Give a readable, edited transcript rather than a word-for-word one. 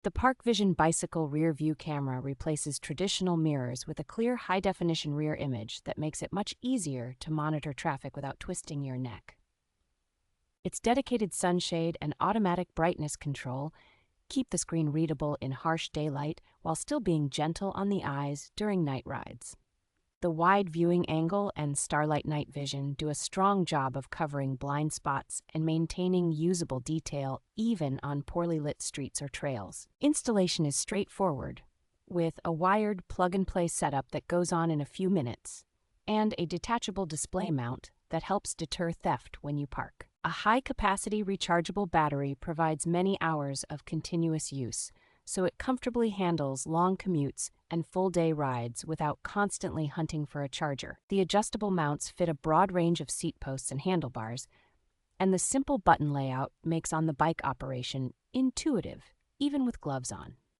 The PARKVISION bicycle rear view camera replaces traditional mirrors with a clear, high-definition rear image that makes it much easier to monitor traffic without twisting your neck. Its dedicated sunshade and automatic brightness control keep the screen readable in harsh daylight while still being gentle on the eyes during night rides. The wide viewing angle and starlight night vision do a strong job of covering blind spots and maintaining usable detail even on poorly lit streets or trails. Installation is straightforward, with a wired plug-and-play setup that goes on in a few minutes, and a detachable display mount that helps deter theft when you park. A high-capacity rechargeable battery provides many hours of continuous use, so it comfortably handles long commutes and full-day rides without constantly hunting for a charger. The adjustable mounts fit a broad range of seat posts and handlebars, and the simple button layout makes on-the-bike operation intuitive, even with gloves on.